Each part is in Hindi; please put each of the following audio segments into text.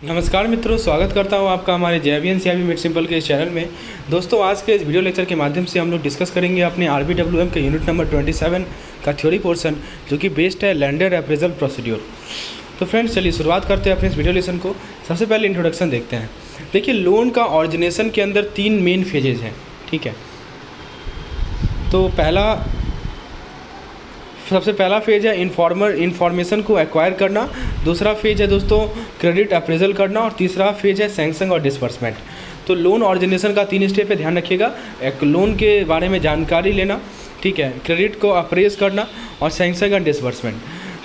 नमस्कार मित्रों, स्वागत करता हूं आपका हमारे JVNCIB मेड सिंपल के इस चैनल में। दोस्तों, आज के इस वीडियो लेक्चर के माध्यम से हम लोग डिस्कस करेंगे अपने RBWM के यूनिट नंबर 27 का थ्योरी पोर्शन, जो कि बेस्ड है लैंडर अप्रेजल प्रोसीड्यूर। तो फ्रेंड्स, चलिए शुरुआत करते हैं अपने इस वीडियो लेसन को। सबसे पहले इंट्रोडक्शन देखते हैं। देखिए, लोन का ऑरिजिनेशन के अंदर 3 मेन फेजेज हैं, ठीक है। तो सबसे पहला फेज है इन्फॉर्मेशन को एक्वायर करना, दूसरा फेज है दोस्तों क्रेडिट अप्रेजल करना, और तीसरा फेज है सैंक्शन और डिसबर्समेंट। तो लोन ऑरिजिनेशन का 3 स्टेप पे ध्यान रखिएगा। एक लोन के बारे में जानकारी लेना, ठीक है, क्रेडिट को अप्रेज करना और सैंक्शन और डिसबर्समेंट।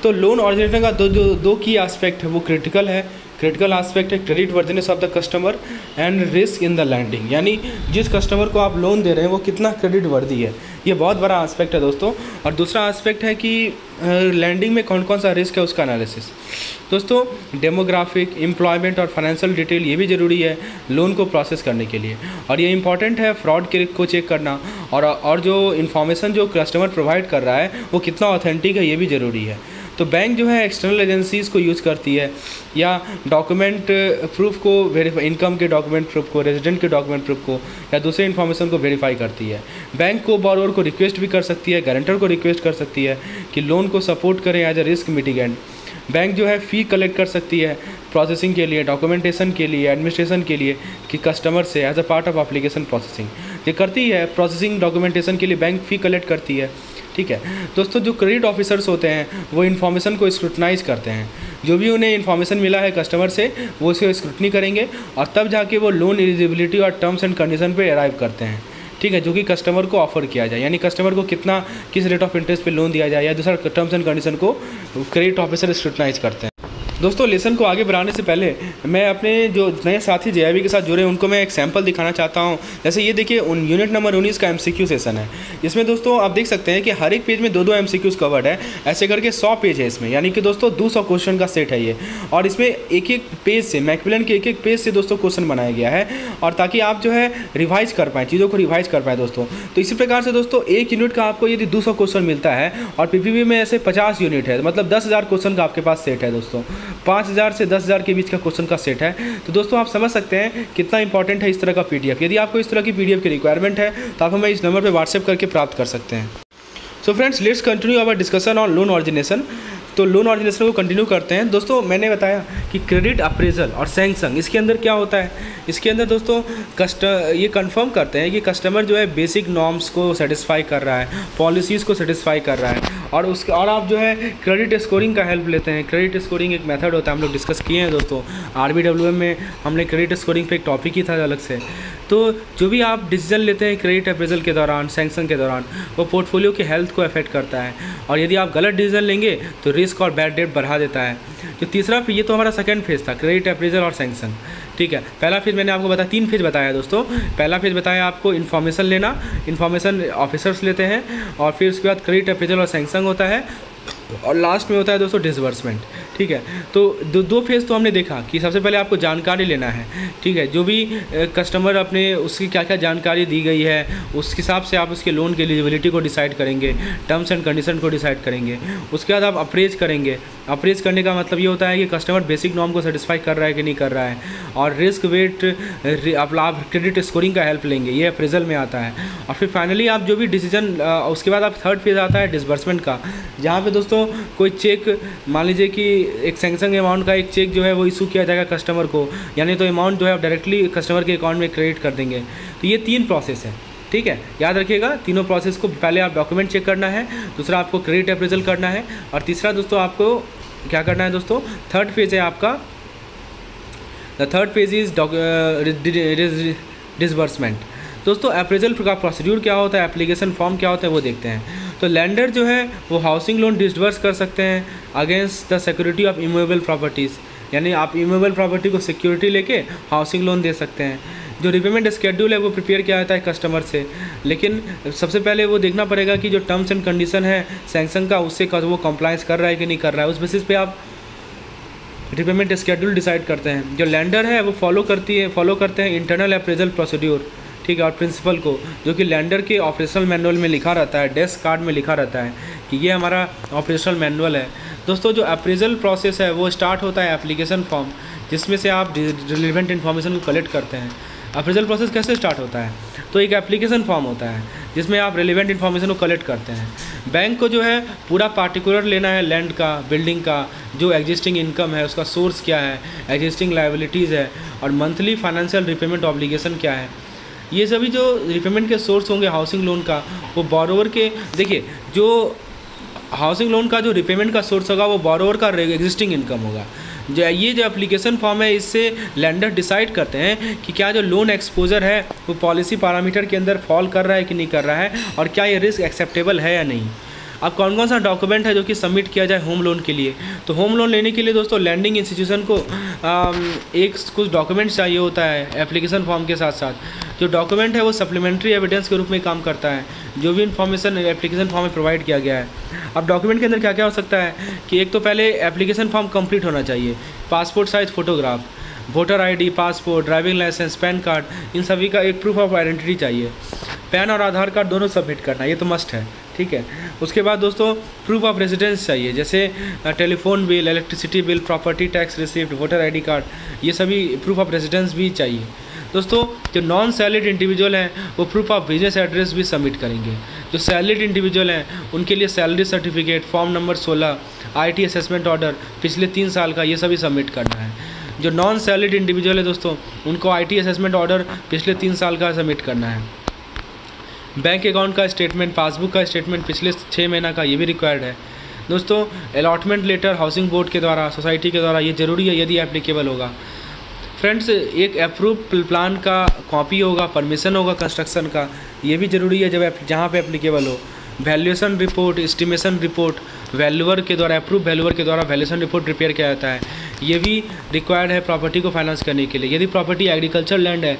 तो लोन ऑरिजिनेशन का दो की एस्पेक्ट है, वो क्रिटिकल एस्पेक्ट है credit worthiness of the customer and risk in the lending, यानी जिस कस्टमर को आप लोन दे रहे हैं वो कितना क्रेडिट वर्दी है, ये बहुत बड़ा एस्पेक्ट है दोस्तों। और दूसरा एस्पेक्ट है कि लैंडिंग में कौन कौन सा रिस्क है उसका एनालिसिस। दोस्तों, डेमोग्राफिक, एम्प्लॉयमेंट और फाइनेंशियल डिटेल ये भी ज़रूरी है लोन को प्रोसेस करने के लिए, और ये इंपॉर्टेंट है फ्रॉड को चेक करना, और जो इन्फॉर्मेशन जो कस्टमर प्रोवाइड कर रहा है वो कितना ऑथेंटिक है, ये भी ज़रूरी है। तो बैंक जो है एक्सटर्नल एजेंसीज़ को यूज़ करती है, या डॉक्यूमेंट प्रूफ को वेरीफाई, इनकम के डॉक्यूमेंट प्रूफ को, रेजिडेंट के डॉक्यूमेंट प्रूफ को, या दूसरे इन्फॉर्मेशन को वेरीफाई करती है। बैंक को बोरोवर को रिक्वेस्ट भी कर सकती है, गारंटर को रिक्वेस्ट कर सकती है कि लोन को सपोर्ट करें एज ए रिस्क मिटिगेंट। बैंक जो है फ़ी कलेक्ट कर सकती है प्रोसेसिंग के लिए, डॉक्यूमेंटेशन के लिए, एडमिनिस्ट्रेशन के लिए, कि कस्टमर से as a part of application processing ये करती है। प्रोसेसिंग डॉक्यूमेंटेशन के लिए बैंक फ़ी कलेक्ट करती है, ठीक है। दोस्तों, जो क्रेडिट ऑफिसर्स होते हैं वो इन्फॉर्मेशन को स्क्रूटनाइज करते हैं। जो भी उन्हें इन्फॉर्मेशन मिला है कस्टमर से वो उसे स्क्रूटनी करेंगे, और तब जाके वो लोन एलिजिबिलिटी और टर्म्स एंड कंडीशन पे अराइव करते हैं, ठीक है, जो कि कस्टमर को ऑफर किया जाए, यानी कस्टमर को किस रेट ऑफ इंटरेस्ट पे लोन दिया जाए, या दूसरा टर्म्स एंड कंडीशन को क्रेडिट ऑफिसर स्क्रूटनाइज करते हैं। दोस्तों, लेसन को आगे बढ़ाने से पहले मैं अपने जो नए साथी JIB के साथ जुड़े उनको मैं एक सैम्पल दिखाना चाहता हूं। जैसे ये देखिए, यूनिट नंबर 19 का MCQ सेशन है। इसमें दोस्तों आप देख सकते हैं कि हर एक पेज में 2-2 MCQs कवर्ड है, ऐसे करके 100 पेज है इसमें, यानी कि दोस्तों 200 क्वेश्चन का सेट है ये। और इसमें एक पेज से, मैकमिलन के एक पेज से दोस्तों क्वेश्चन बनाया गया है, और ताकि आप जो है रिवाइज कर पाएँ, चीज़ों को रिवाइज कर पाएँ दोस्तों। तो इसी प्रकार से दोस्तों एक यूनिट का आपको यदि 200 क्वेश्चन मिलता है, और PPB में ऐसे 50 यूनिट है, मतलब 10,000 क्वेश्चन का आपके पास सेट है दोस्तों। 5,000 से 10,000 के बीच का क्वेश्चन का सेट है। तो दोस्तों आप समझ सकते हैं कितना इंपॉर्टेंट है इस तरह का PDF। यदि आपको इस तरह की PDF की रिक्वायरमेंट है तो आप हमें इस नंबर पर व्हाट्सएप करके प्राप्त कर सकते हैं। So friends, let's continue our discussion on loan origination. तो लोन ऑरिजिनेशन को कंटिन्यू करते हैं। दोस्तों, मैंने बताया कि क्रेडिट अप्रेजल और सैंक्शन, इसके अंदर क्या होता है, इसके अंदर दोस्तों ये कंफर्म करते हैं कि कस्टमर जो है बेसिक नॉर्म्स को सेटिस्फाई कर रहा है, पॉलिसीज़ को सेटिस्फाई कर रहा है, और आप जो है क्रेडिट स्कोरिंग का हेल्प लेते हैं। क्रेडिट स्कोरिंग एक मेथड होता है, हम लोग डिस्कस किए हैं दोस्तों। RBWM में हमने क्रेडिट स्कोरिंग पे एक टॉपिक ही था अलग से। तो जो भी आप डिसीजन लेते हैं क्रेडिट अप्रेजल के दौरान, सैंक्शन के दौरान, वो पोर्टफोलियो की हेल्थ को अफेक्ट करता है, और यदि आप गलत डिसीजन लेंगे तो रिस्क और बैड डेट बढ़ा देता है। जो तीसरा फेज, ये तो हमारा सेकंड फेज था, क्रेडिट अप्रेजल और सैंक्शन, ठीक है। पहला फेज मैंने आपको बताया, 3 फेज बताया दोस्तों। पहला फेज बताया आपको इन्फॉर्मेशन लेना, इन्फॉर्मेशन ऑफिसर्स लेते हैं, और फिर उसके बाद क्रेडिट अप्रेजल और सैंक्शन होता है, और लास्ट में होता है दोस्तों डिसबर्समेंट, ठीक है। तो दो फेज़ तो हमने देखा कि सबसे पहले आपको जानकारी लेना है, ठीक है, जो भी कस्टमर अपने उसकी क्या क्या जानकारी दी गई है उस हिसाब से आप उसके लोन की एलिजिबिलिटी को डिसाइड करेंगे, टर्म्स एंड कंडीशन को डिसाइड करेंगे। उसके बाद आप अप्रेज करेंगे। अप्रेज करने का मतलब ये होता है कि कस्टमर बेसिक नॉर्म को सेटिस्फाई कर रहा है कि नहीं कर रहा है, और रिस्क वेट आप क्रेडिट स्कोरिंग का हेल्प लेंगे, ये अप्रेजल में आता है। और फिर फाइनली आप जो भी डिसीजन, उसके बाद आप थर्ड फेज़ आता है डिसबर्समेंट का, जहाँ पे दोस्तों कोई चेक, मान लीजिए कि एक सैंक्शन अमाउंट का एक चेक जो है वो इशू किया जाएगा कस्टमर को, यानी तो अमाउंट जो है आप डायरेक्टली कस्टमर के अकाउंट में क्रेडिट कर देंगे। तो ये 3 प्रोसेस है, ठीक है, याद रखिएगा। तीनों प्रोसेस को पहले आप डॉक्यूमेंट चेक करना है, दूसरा आपको क्रेडिट अप्रेजल करना है, और तीसरा दोस्तों आपको क्या करना है दोस्तों, थर्ड फेज है आपका, the third phase is disbursement. दोस्तों, अप्रेजल का प्रोसीड्यूर क्या होता है, एप्लीकेशन फॉर्म क्या होता है, वो देखते हैं। तो लैंडर जो है वो हाउसिंग लोन डिसबर्स कर सकते हैं against the security of immovable properties, यानी आप इमूवेबल प्रॉपर्टी को सिक्योरिटी लेके हाउसिंग लोन दे सकते हैं। जो रिपेमेंट स्केड्यूल है वो प्रिपेयर किया जाता है कस्टमर से, लेकिन सबसे पहले वो देखना पड़ेगा कि जो टर्म्स एंड कंडीशन है सैंक्शन का, उससे वो कंप्लाइंस कर रहा है कि नहीं कर रहा है। उस बेसिस पे आप रिपेमेंट स्केड्यूल डिसाइड करते हैं। जो लैंडर है वो फॉलो करते हैं इंटरनल अप्रेजल प्रोसीड्यूर, ठीक है, और प्रिंसिपल को, जो कि लैंडर के ऑपरेशनल मैनुअल में लिखा रहता है, डेस्क कार्ड में लिखा रहता है कि ये हमारा ऑपरेशनल मैनुअल है। दोस्तों जो अप्रेजल प्रोसेस है वो स्टार्ट होता है एप्लीकेशन फॉर्म, जिसमें से आप रिलेवेंट इन्फॉर्मेशन को कलेक्ट करते हैं। अप्रेजल प्रोसेस कैसे स्टार्ट होता है? तो एक एप्लीकेशन फॉर्म होता है जिसमें आप रिलेवेंट इन्फॉर्मेशन को कलेक्ट करते हैं। बैंक को जो है पूरा पार्टिकुलर लेना है लैंड का, बिल्डिंग का, जो एग्जिस्टिंग इनकम है उसका सोर्स क्या है, एग्जिस्टिंग लायबिलिटीज़ है, और मंथली फाइनेंशियल रिपेमेंट ऑब्लिगेशन क्या है। ये सभी जो रिपेमेंट के सोर्स होंगे हाउसिंग लोन का, वो बोरोवर के, देखिए जो हाउसिंग लोन का जो रिपेमेंट का सोर्स होगा वो बोरोवर का एग्जिस्टिंग इनकम होगा। ये जो एप्लीकेशन फॉर्म है इससे लैंडर डिसाइड करते हैं कि क्या जो लोन एक्सपोजर है वो पॉलिसी पैरामीटर के अंदर फॉल कर रहा है कि नहीं कर रहा है, और क्या ये रिस्क एक्सेप्टेबल है या नहीं। अब कौन कौन सा डॉक्यूमेंट है जो कि सबमिट किया जाए होम लोन के लिए? तो होम लोन लेने के लिए दोस्तों लैंडिंग इंस्टीट्यूशन को कुछ डॉक्यूमेंट्स चाहिए होता है एप्लीकेशन फॉर्म के साथ साथ। जो डॉक्यूमेंट है वो सप्लीमेंट्री एविडेंस के रूप में काम करता है, जो भी इन्फॉर्मेशन एप्लीकेशन फॉर्म में प्रोवाइड किया गया है। अब डॉक्यूमेंट के अंदर क्या क्या हो सकता है कि एक तो पहले एप्लीकेशन फॉर्म कंप्लीट होना चाहिए, passport size photograph, voter ID, passport, driving licence, PAN card, इन सभी का एक प्रूफ ऑफ आइडेंटिटी चाहिए। पैन और आधार कार्ड दोनों सबमिट करना, ये तो मस्ट है, ठीक है। उसके बाद दोस्तों प्रूफ ऑफ रेजिडेंस चाहिए, जैसे telephone bill, electricity bill, property tax receipt, voter ID card, ये सभी प्रूफ ऑफ रेजिडेंस भी चाहिए। दोस्तों जो नॉन सैलरीड इंडिविजुअल हैं वो प्रूफ ऑफ बिजनेस एड्रेस भी सबमिट करेंगे। जो सैलरीड इंडिविजुअल हैं उनके लिए salary certificate, form number 16, IT assessment order पिछले 3 साल का, ये सभी सबमिट करना है। जो नॉन सैलरीड इंडिविजुअल है दोस्तों उनको IT असेसमेंट ऑर्डर पिछले 3 साल का सबमिट करना है। बैंक अकाउंट का स्टेटमेंट, पासबुक का स्टेटमेंट पिछले 6 महीना का, ये भी रिक्वायर्ड है। दोस्तों अलॉटमेंट लेटर हाउसिंग बोर्ड के द्वारा, सोसाइटी के द्वारा, ये ज़रूरी है यदि एप्लीकेबल होगा। फ्रेंड्स एक अप्रूव प्लान का कॉपी होगा, परमिशन होगा कंस्ट्रक्शन का, ये भी ज़रूरी है जब जहाँ पे एप्लीकेबल हो। Valuation report, estimation report valuer के द्वारा, अप्रूव वैल्यूअर के द्वारा वैल्यूएशन रिपोर्ट प्रिपेयर किया जाता है, ये भी रिक्वायर्ड है प्रॉपर्टी को फाइनेंस करने के लिए। यदि प्रॉपर्टी एग्रीकल्चर लैंड है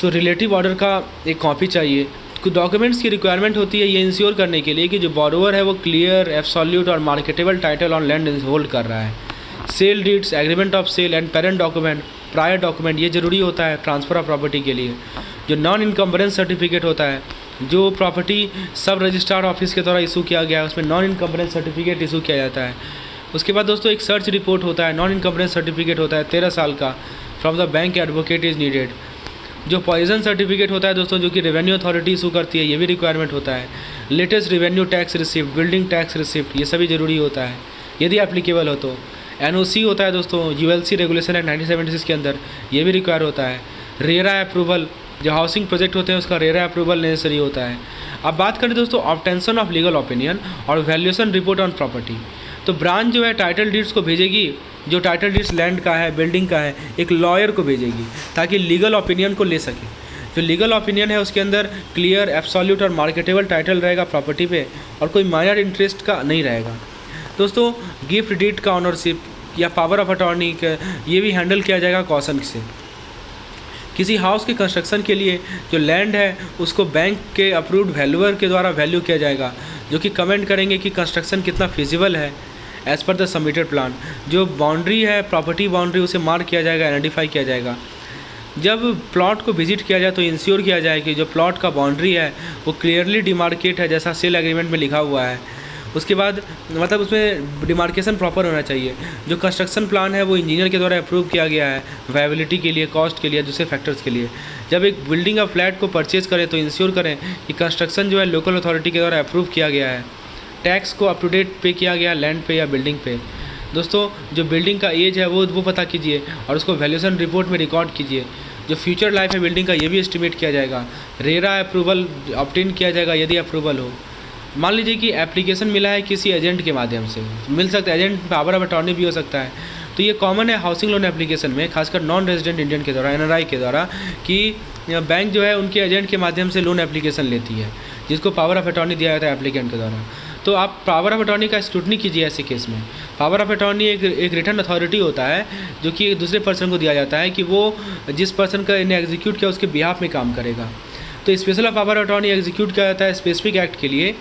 तो रिलेटिव ऑर्डर का एक कॉपी चाहिए। कुछ डॉक्यूमेंट्स की रिक्वायरमेंट होती है ये इंश्योर करने के लिए कि जो बोरोवर है वो क्लियर, एब्सोल्यूट और marketable title on land hold कर रहा है। Sale deeds, agreement of sale and parent document, prior document, ये ज़रूरी होता है ट्रांसफ़र ऑफ प्रॉपर्टी के लिए। जो नॉन इनकम्बरेंस सर्टिफिकेट होता है, जो प्रॉपर्टी सब रजिस्ट्रार ऑफिस के द्वारा इशू किया गया है उसमें नॉन इनकम्बरेंस सर्टिफिकेट इशू किया जाता है। उसके बाद दोस्तों एक सर्च रिपोर्ट होता है, नॉन इनकम्बरेंस सर्टिफिकेट होता है 13 साल का, from the bank advocate is needed. जो पॉइजन सर्टिफिकेट होता है दोस्तों जो कि रेवेन्यू अथॉरिटी इशू करती है, ये भी रिक्वायरमेंट होता है। Latest revenue tax receipt, building tax receipt, ये सभी ज़रूरी होता है यदि एप्लीकेबल हो तो। NOC होता है दोस्तों ULC रेगुलेशन एक्ट 1976 के अंदर, ये भी रिक्वायर होता है। रेरा अप्रूवल, जो हाउसिंग प्रोजेक्ट होते हैं उसका रेरा अप्रूवल नेसेसरी होता है। अब बात करें दोस्तों ऑब्टेंशन ऑफ लीगल ओपिनियन और वैल्यूएशन रिपोर्ट ऑन प्रॉपर्टी, तो ब्रांच जो है टाइटल डीड्स को भेजेगी, जो टाइटल डीड्स लैंड का है, बिल्डिंग का है, एक लॉयर को भेजेगी ताकि लीगल ओपिनियन को ले सके। जो लीगल ओपिनियन है उसके अंदर क्लियर, एब्सोल्यूट और मार्केटेबल टाइटल रहेगा प्रॉपर्टी पे, और कोई माइनर इंटरेस्ट का नहीं रहेगा। दोस्तों गिफ्ट डीड का ऑनरशिप या पावर ऑफ अटॉर्नी का, ये भी हैंडल किया जाएगा कॉशन से। किसी हाउस के कंस्ट्रक्शन के लिए जो लैंड है उसको बैंक के अप्रूव्ड वैल्यूअर के द्वारा वैल्यू किया जाएगा, जो कि कमेंट करेंगे कि कंस्ट्रक्शन कितना फिजिबल है as per the submitted plan. जो बाउंड्री है, प्रॉपर्टी बाउंड्री, उसे मार्क किया जाएगा, आइडेंटिफाई किया जाएगा। जब प्लॉट को विजिट किया जाए तो इंश्योर किया जाए कि जो प्लॉट का बाउंड्री है वो क्लियरली डिमार्केट है जैसा सेल एग्रीमेंट में लिखा हुआ है। उसके बाद मतलब उसमें डिमार्केशन प्रॉपर होना चाहिए। जो कंस्ट्रक्शन प्लान है वो इंजीनियर के द्वारा अप्रूव किया गया है वायबिलिटी के लिए, कॉस्ट के लिए, दूसरे फैक्टर्स के लिए। जब एक बिल्डिंग या फ्लैट को परचेज़ करें तो इंश्योर करें कि कंस्ट्रक्शन जो है लोकल अथॉरिटी के द्वारा अप्रूव किया गया है, टैक्स को अप टू डेट पे किया गया लैंड पे या बिल्डिंग पे। दोस्तों जो बिल्डिंग का एज है वो पता कीजिए और उसको वैल्यूएशन रिपोर्ट में रिकॉर्ड कीजिए। जो फ्यूचर लाइफ है बिल्डिंग का ये भी एस्टिमेट किया जाएगा। रेरा अप्रूवल ऑब्टेन किया जाएगा यदि अप्रूवल हो। मान लीजिए कि एप्लीकेशन मिला है किसी एजेंट के माध्यम से, मिल सकता है, एजेंट पावर ऑफ अटॉर्नी भी हो सकता है। तो ये कॉमन है हाउसिंग लोन एप्लीकेशन में, खासकर नॉन रेजिडेंट इंडियन के द्वारा, NRI के द्वारा, कि बैंक जो है उनके एजेंट के माध्यम से लोन एप्लीकेशन लेती है, जिसको पावर ऑफ अटॉर्नी दिया जाता है एप्लीकेंट के द्वारा। तो आप पावर ऑफ अटॉर्नी का स्क्रूटनी कीजिए ऐसे केस में। पावर ऑफ अटॉर्नी एक रिटर्न अथॉरिटी होता है जो कि दूसरे पर्सन को दिया जाता है कि वो जिस पर्सन का इन्हें एग्जीक्यूट किया उसके बिहाफ में काम करेगा। तो special power of attorney execute किया जाता है स्पेसिफिक एक्ट के लिए,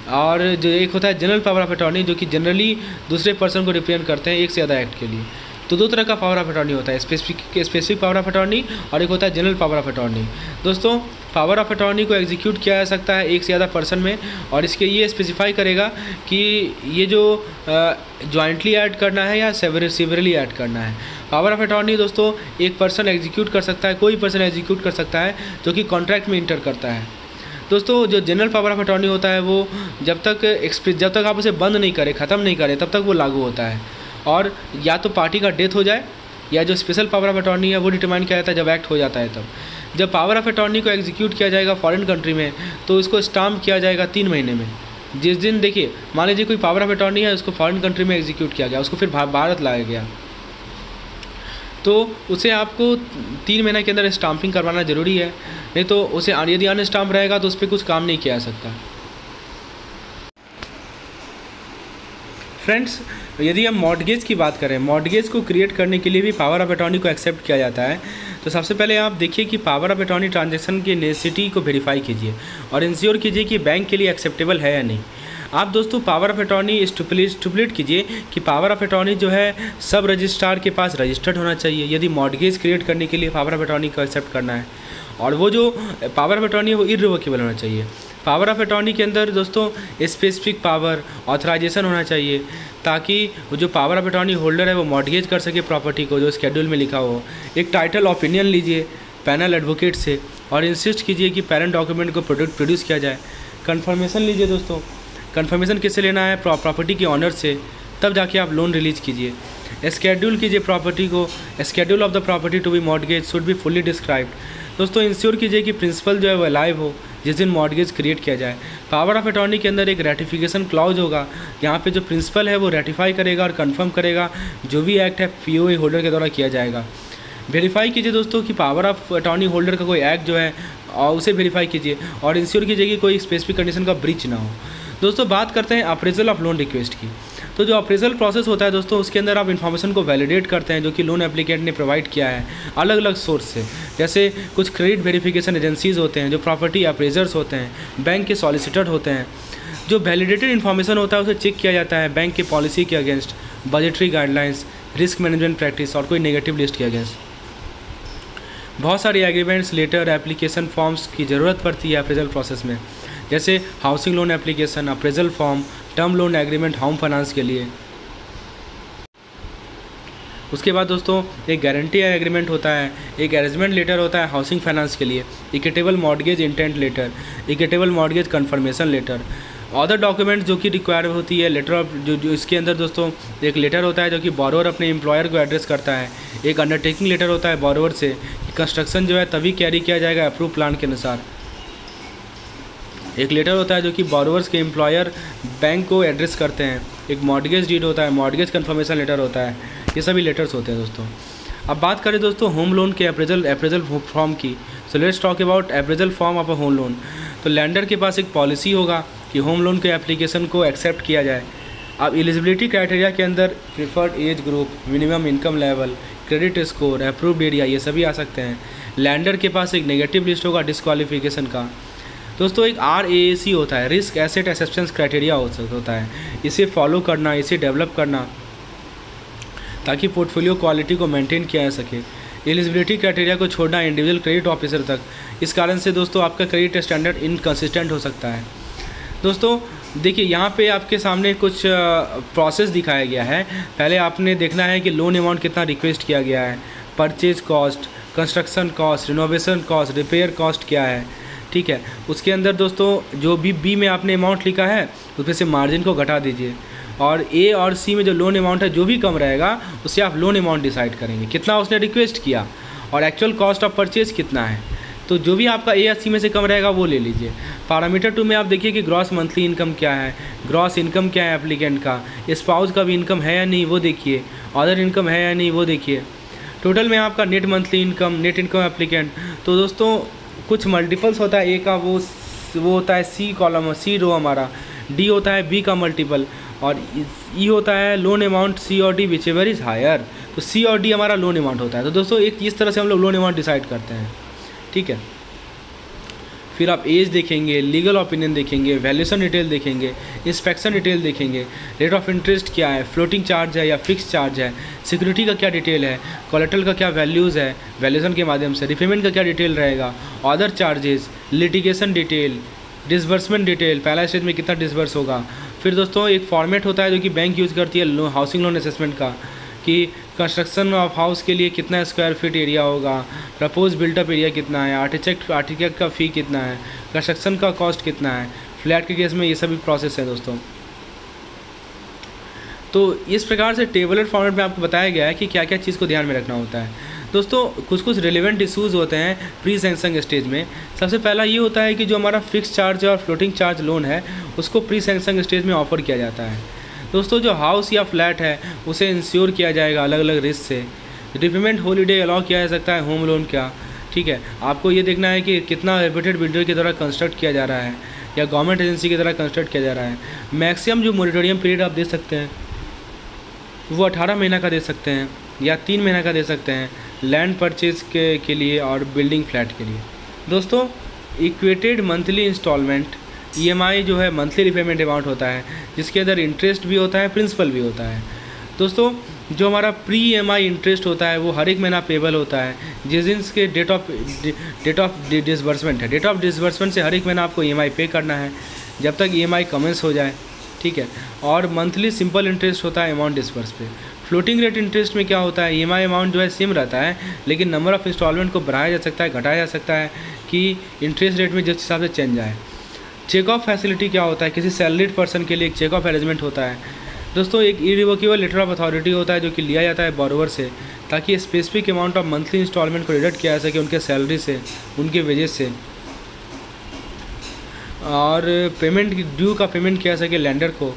और जो एक होता है जनरल पावर ऑफ अटॉर्नी जो कि जनरली दूसरे पर्सन को रिप्रेजेंट करते हैं एक से ज़्यादा एक्ट के लिए। तो दो तरह का पावर ऑफ अटॉर्नी होता है, स्पेसिफिक पावर ऑफ अटॉर्नी और एक होता है जनरल पावर ऑफ अटॉर्नी। दोस्तों पावर ऑफ अटॉर्नी को एग्जीक्यूट किया जा सकता है एक से ज़्यादा पर्सन में, और इसके ये स्पेसिफाई करेगा कि ये जो जॉइंटली ऐड करना है या सेवरली ऐड करना है। पावर ऑफ अटॉर्नी दोस्तों एक पर्सन एग्जीक्यूट कर सकता है, कोई पर्सन एग्जीक्यूट कर सकता है जो कि कॉन्ट्रैक्ट में इंटर करता है। दोस्तों जो जनरल पावर ऑफ अटॉर्नी होता है वो जब तक आप उसे बंद नहीं करें, ख़त्म नहीं करें, तब तक वो लागू होता है, और या तो पार्टी का डेथ हो जाए या जो स्पेशल पावर ऑफ अटॉर्नी है वो डिटरमाइन किया जाता है जब एक्ट हो जाता है तब। जब पावर ऑफ अटॉर्नी को एग्जीक्यूट किया जाएगा फॉरेन कंट्री में तो इसको स्टाम्प किया जाएगा 3 महीने में। जिस दिन देखिए मान लीजिए कोई पावर ऑफ अटॉर्नी है, उसको फॉरेन कंट्री में एग्जीक्यूट किया गया, उसको फिर भारत लाया गया, तो उसे आपको 3 महीने के अंदर स्टाम्पिंग करवाना ज़रूरी है, नहीं तो उसे यदि अन स्टाम्प रहेगा तो उस पर कुछ काम नहीं किया जा सकता। फ्रेंड्स यदि हम मॉर्टगेज की बात करें, मॉर्टगेज को क्रिएट करने के लिए भी पावर ऑफ अटॉर्नी को एक्सेप्ट किया जाता है। तो सबसे पहले आप देखिए कि पावर ऑफ अटॉर्नी ट्रांजैक्शन की नेसेसिटी को वेरीफाई कीजिए और इंश्योर कीजिए कि बैंक के लिए एक्सेप्टेबल है या नहीं। आप दोस्तों पावर ऑफ अटॉर्नी स्टिपुलेट कीजिए कि पावर ऑफ अटॉर्नी जो है सब रजिस्ट्रार के पास रजिस्टर्ड होना चाहिए यदि मॉर्टगेज क्रिएट करने के लिए पावर ऑफ अटॉर्नी को एक्सेप्ट करना है, और वो जो पावर ऑफ अटॉर्नी है वो इर्रिवोकेबल होना चाहिए। पावर ऑफ अटॉर्नी के अंदर दोस्तों स्पेसिफिक पावर ऑथराइजेशन होना चाहिए ताकि वो जो पावर ऑफ अटॉर्नी होल्डर है वो मॉर्टगेज कर सके प्रॉपर्टी को जो स्केड्यूल में लिखा हो। एक टाइटल ओपिनियन लीजिए पैनल एडवोकेट से और इंसिस्ट कीजिए कि पेरेंट डॉक्यूमेंट को प्रोड्यूस किया जाए। कन्फर्मेशन लीजिए दोस्तों, कन्फर्मेशन किससे लेना है, प्रॉपर्टी के ऑनर से, तब जाके आप लोन रिलीज कीजिए। स्केड्यूल कीजिए प्रॉपर्टी को, schedule of the property to be mortgage should be fully described. दोस्तों इंश्योर कीजिए कि प्रिंसिपल जो है वो लाइव हो जिस दिन मॉर्टगेज क्रिएट किया जाए। पावर ऑफ अटॉर्नी के अंदर एक रेटिफिकेशन क्लॉज होगा, यहाँ पे जो प्रिंसिपल है वो रेटिफाई करेगा और कंफर्म करेगा जो भी एक्ट है पीओए होल्डर के द्वारा किया जाएगा। वेरीफाई कीजिए दोस्तों कि पावर ऑफ अटॉर्नी होल्डर का कोई एक्ट जो है और उसे वेरीफाई कीजिए और इंश्योर कीजिए कि कोई स्पेसिफिक कंडीशन का ब्रीच ना हो। दोस्तों बात करते हैं अप्रेजल ऑफ लोन रिक्वेस्ट की। तो जो अप्रेजल प्रोसेस होता है दोस्तों उसके अंदर आप इन्फॉर्मेशन को वैलिडेट करते हैं जो कि लोन एप्लीकेंट ने प्रोवाइड किया है अलग अलग सोर्स से। जैसे कुछ क्रेडिट वेरिफिकेशन एजेंसीज़ होते हैं, जो प्रॉपर्टी अप्रेजर्स होते हैं, बैंक के सॉलिसिटर होते हैं। जो वैलिडेटेड इन्फॉर्मेशन होता है उसे चेक किया जाता है बैंक के पॉलिसी के against, budgetary guidelines, risk management practice और कोई नेगेटिव लिस्ट के अगेंस्ट। बहुत सारी एग्रीमेंट्स, लेटर, एप्लीकेशन फॉर्म्स की ज़रूरत पड़ती है अप्रेजल प्रोसेस में, जैसे housing loan application, appraisal form, term loan agreement home finance के लिए। उसके बाद दोस्तों एक गारंटी एग्रीमेंट होता है, एक अरेंजमेंट लेटर होता है हाउसिंग फाइनेंस के लिए, equitable mortgage intent letter, equitable mortgage confirmation letter. Other document जो कि रिक्वायर होती है लेटर ऑफ जो इसके अंदर दोस्तों एक लेटर होता है जो कि बोरोवर अपने एम्प्लॉयर को एड्रेस करता है। एक अंडरटेकिंग लेटर होता है बोरोवर से कि कंस्ट्रक्शन जो है तभी कैरी किया जाएगा अप्रूव प्लान के अनुसार। एक लेटर होता है जो कि बोरोवर्स के एम्प्लॉयर बैंक को एड्रेस करते हैं। एक मॉर्टगेज डीड होता है, मॉर्टगेज कन्फर्मेशन लेटर होता है। ये सभी लेटर्स होते हैं दोस्तों। अब बात करें दोस्तों होम लोन के अप्रेजल फॉर्म की। So let's talk about appraisal form of a home loan. तो लैंडर के पास एक पॉलिसी होगा कि होम लोन के एप्लीकेशन को एक्सेप्ट किया जाए। अब एलिजिबिलिटी क्राइटेरिया के अंदर preferred age group, minimum income level, credit score, approved area, ये सभी आ सकते हैं। लैंडर के पास एक नेगेटिव लिस्ट होगा डिस्क्वालिफिकेशन का। दोस्तों एक RAAC होता है, रिस्क एसेट एक्सेप्टेंस क्राइटेरिया होता है। इसे फॉलो करना, इसे डेवलप करना ताकि पोर्टफोलियो क्वालिटी को मेंटेन किया जा सके। एलिजिबिलिटी क्राइटेरिया को छोड़ना इंडिविजुअल क्रेडिट ऑफिसर तक। इस कारण से दोस्तों आपका क्रेडिट स्टैंडर्ड इनकंसिस्टेंट हो सकता है। दोस्तों देखिए यहाँ पे आपके सामने कुछ प्रोसेस दिखाया गया है। पहले आपने देखना है कि लोन अमाउंट कितना रिक्वेस्ट किया गया है, purchase cost, construction cost, renovation cost, repair cost क्या है, ठीक है। उसके अंदर दोस्तों जो भी बी में आपने अमाउंट लिखा है उसमें से मार्जिन को घटा दीजिए और ए और सी में जो लोन अमाउंट है जो भी कम रहेगा उससे आप लोन अमाउंट डिसाइड करेंगे, कितना उसने रिक्वेस्ट किया और एक्चुअल कॉस्ट ऑफ परचेज कितना है। तो जो भी आपका ए या सी में से कम रहेगा वो ले लीजिए। पैरामीटर 2 में आप देखिए कि ग्रॉस मंथली इनकम क्या है, ग्रॉस इनकम क्या है एप्लीकेंट का, स्पाउस का भी इनकम है या नहीं वो देखिए, अदर इनकम है या नहीं वो देखिए। टोटल में आपका net monthly income, net income applicant. तो दोस्तों कुछ मल्टीपल्स होता है, ए का वो होता है सी कॉलम, सी रो हमारा, डी होता है बी का मल्टीपल और ई होता है लोन अमाउंट सी और D whichever is higher. तो सी और डी हमारा लोन अमाउंट होता है। तो दोस्तों एक इस तरह से हम लोग लोन अमाउंट डिसाइड करते हैं, ठीक है। फिर आप एज देखेंगे, लीगल ओपिनियन देखेंगे, वैल्यूएशन डिटेल देखेंगे, इंस्पेक्शन डिटेल देखेंगे, रेट ऑफ इंटरेस्ट क्या है, फ्लोटिंग चार्ज है या फिक्स चार्ज है, सिक्योरिटी का क्या डिटेल है, कोलेटरल का क्या वैल्यूज़ है वैल्यूएशन के माध्यम से, रिपेमेंट का क्या डिटेल रहेगा, other charges, litigation detail, disbursement detail, पहला स्टेज में कितना डिसबर्स होगा। फिर दोस्तों एक फॉर्मेट होता है जो कि बैंक यूज़ करती है हाउसिंग लोन असेसमेंट का, कि कंस्ट्रक्शन ऑफ हाउस के लिए कितना स्क्वायर फीट एरिया होगा, प्रपोज बिल्टअप एरिया कितना है, आर्किटेक्ट का फ़ी कितना है, कंस्ट्रक्शन का कॉस्ट कितना है, फ्लैट के केस में ये सभी प्रोसेस है दोस्तों। तो इस प्रकार से टेबलर फॉर्मेट में आपको बताया गया है कि क्या क्या चीज़ को ध्यान में रखना होता है। दोस्तों कुछ रिलेवेंट इशूज़ होते हैं प्री सैंक्शन स्टेज में। सबसे पहला ये होता है कि जो हमारा फिक्स चार्ज और फ्लोटिंग चार्ज लोन है उसको प्री सैंक्शन स्टेज में ऑफर किया जाता है। दोस्तों जो हाउस या फ्लैट है उसे इंश्योर किया जाएगा अलग अलग रिस्क से। रिपेमेंट हॉलीडे अलाउ किया जा सकता है होम लोन का, ठीक है। आपको ये देखना है कि कितना रेप्यूटेड बिल्डर के द्वारा कंस्ट्रक्ट किया जा रहा है या गवर्नमेंट एजेंसी के द्वारा कंस्ट्रक्ट किया जा रहा है। मैक्सिमम जो मोरेटोरियम पीरियड आप दे सकते हैं वो 18 महीना का दे सकते हैं या 3 महीना का दे सकते हैं लैंड परचेज के लिए और बिल्डिंग फ्लैट के लिए। दोस्तों इक्वेटेड मंथली इंस्टॉलमेंट EMI जो है मंथली रिपेमेंट अमाउंट होता है जिसके अंदर इंटरेस्ट भी होता है, प्रिंसिपल भी होता है। दोस्तों जो हमारा प्री EMI इंटरेस्ट होता है वो हर एक महीना पेबल होता है जिस दिन के डेट ऑफ डिसबर्समेंट है। डेट ऑफ डिसबर्समेंट से हर एक महीना आपको EMI पे करना है जब तक EMI कमेंस हो जाए, ठीक है। और मंथली सिंपल इंटरेस्ट होता है अमाउंट डिसबर्स पे। फ्लोटिंग रेट इंटरेस्ट में क्या होता है, EMI अमाउंट जो है सेम रहता है लेकिन नंबर ऑफ़ इंस्टॉलमेंट को बढ़ाया जा सकता है, घटाया जा सकता है कि इंटरेस्ट रेट में जिस हिसाब से चेंज आए। चेक ऑफ फैसिलिटी क्या होता है, किसी सैलरीड पर्सन के लिए एक चेक ऑफ अरेंजमेंट होता है। दोस्तों एक इरिवोकेबल लेटर ऑफ अथॉरिटी होता है जो कि लिया जाता है बोरोवर से ताकि specific amount of monthly instalment को डिडक्ट किया जा सके उनके सैलरी से, उनके वेजेस से, और पेमेंट ड्यू का पेमेंट किया जा सके लैंडर को।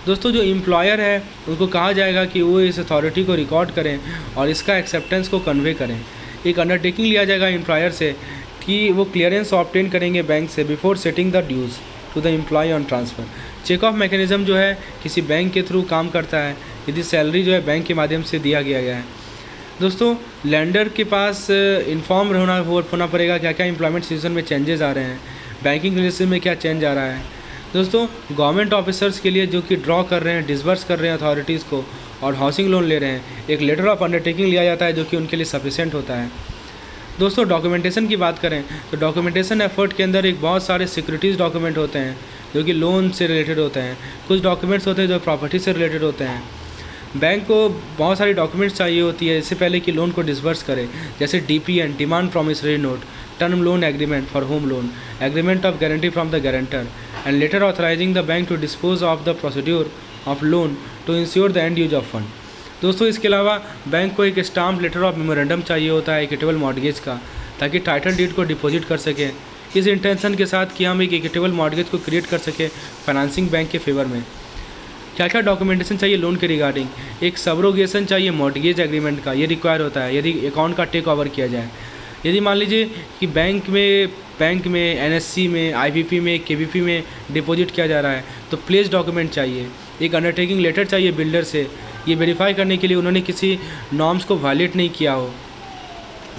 दोस्तों जो एम्प्लॉयर है उनको कहा जाएगा कि वो इस अथॉरिटी को रिकॉर्ड करें और इसका एक्सेप्टेंस को कन्वे करें। एक अंडरटेकिंग लिया जाएगा एम्प्लॉयर से कि वो क्लियरेंस ऑब्टेन करेंगे बैंक से before setting the dues to the employ on transfer. Check off mechanism जो है किसी बैंक के थ्रू काम करता है यदि सैलरी जो है बैंक के माध्यम से दिया गया है। दोस्तों लैंडर के पास इन्फॉर्म होना पड़ेगा क्या क्या एम्प्लॉयमेंट सीजन में चेंजेस आ रहे हैं, बैंकिंग रिलेशन में क्या चेंज आ रहा है। दोस्तों गवर्नमेंट ऑफिसर्स के लिए जो कि ड्रॉ कर रहे हैं, डिसबर्स कर रहे हैं अथॉरिटीज़ को और हाउसिंग लोन ले रहे हैं, एक लेटर ऑफ अंडरटेकिंग लिया जाता है जो कि उनके लिए सफिशिएंट होता है। दोस्तों डॉक्यूमेंटेशन की बात करें तो डॉक्यूमेंटेशन एफर्ट के अंदर एक बहुत सारे सिक्योरिटीज़ डॉक्यूमेंट होते हैं जो कि लोन से रिलेटेड होते हैं, कुछ डॉक्यूमेंट्स होते हैं जो प्रॉपर्टी से रिलेटेड होते हैं। बैंक को बहुत सारी डॉक्यूमेंट्स चाहिए होती है इससे पहले कि लोन को डिसबर्स करे, जैसे DPN demand promissory note, term loan agreement for home loan, agreement of guarantee from the guarantor and letter authorising the bank to dispose of the procedure of loan to ensure the end use of fund. दोस्तों इसके अलावा बैंक को एक स्टाम्प लेटर ऑफ मेमोरेंडम चाहिए होता है इक्विटेबल मॉर्गेज का ताकि टाइटल डीड को डिपॉजिट कर सके, इस इंटेंशन के साथ कि हम एक इक्विटेबल मॉर्गेज को क्रिएट कर सके फाइनेंसिंग बैंक के फेवर में। क्या क्या डॉक्यूमेंटेशन चाहिए लोन के रिगार्डिंग, एक सबरोगेशन चाहिए मॉर्गेज एग्रीमेंट का, ये रिक्वायर होता है यदि अकाउंट का टेक ओवर किया जाए। यदि मान लीजिए कि बैंक में NSC में IBP में KBP में डिपॉजिट किया जा रहा है तो प्लेस डॉक्यूमेंट चाहिए, एक अंडरटेकिंग लेटर चाहिए बिल्डर से, ये वेरीफाई करने के लिए उन्होंने किसी नॉर्म्स को वायलेट नहीं किया हो।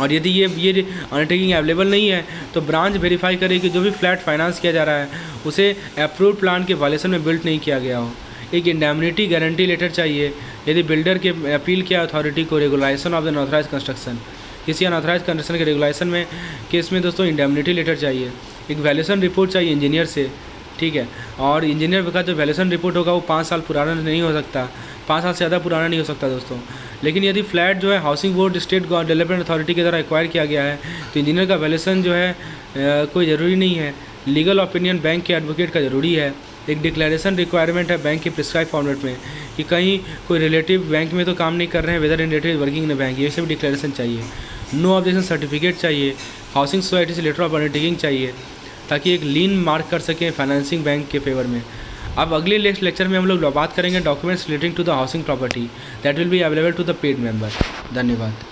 और यदि ये अंडरटेकिंग अवेलेबल नहीं है तो ब्रांच वेरीफाई करे कि जो भी फ्लैट फाइनेंस किया जा रहा है उसे अप्रूव्ड प्लान के वायलेशन में बिल्ड नहीं किया गया हो। एक इंडेमनिटी गारंटी लेटर चाहिए यदि बिल्डर के अपील किया अथॉरिटी को regularisation of the unauthorised construction, किसी अनऑथराइज कंस्ट्रक्शन के रेगुलेशन में केस में दोस्तों इंडेमनिटी लेटर चाहिए, एक वैल्यूएशन रिपोर्ट चाहिए इंजीनियर से, ठीक है। और इंजीनियर का जो वैल्यूएशन रिपोर्ट होगा वो 5 साल पुराना नहीं हो सकता, 5 साल से ज़्यादा पुराना नहीं हो सकता दोस्तों। लेकिन यदि फ्लैट जो है housing board state development authority के द्वारा एक्वायर किया गया है तो इंजीनियर का वैल्यूएशन जो है कोई ज़रूरी नहीं है। लीगल ओपिनियन बैंक के एडवोकेट का ज़रूरी है। एक डिक्लेरेशन रिक्वायरमेंट है बैंक के प्रिस्क्राइब फॉर्मेट में कि कहीं कोई रिलेटिव बैंक में तो काम नहीं कर रहे हैं, whether in relative working in bank, ये सब डिक्लेरेशन चाहिए। नो ऑब्जेक्शन सर्टिफिकेट चाहिए, हाउसिंग सोसाइटी से लेटर ऑफ अंडरटेकिंग चाहिए ताकि एक लीन मार्क कर सकें फाइनेंसिंग बैंक के फेवर में। अब अगले नेक्स्ट लेक्चर में हम लोग बात करेंगे documents relating to the housing property that will be available to the paid member. धन्यवाद।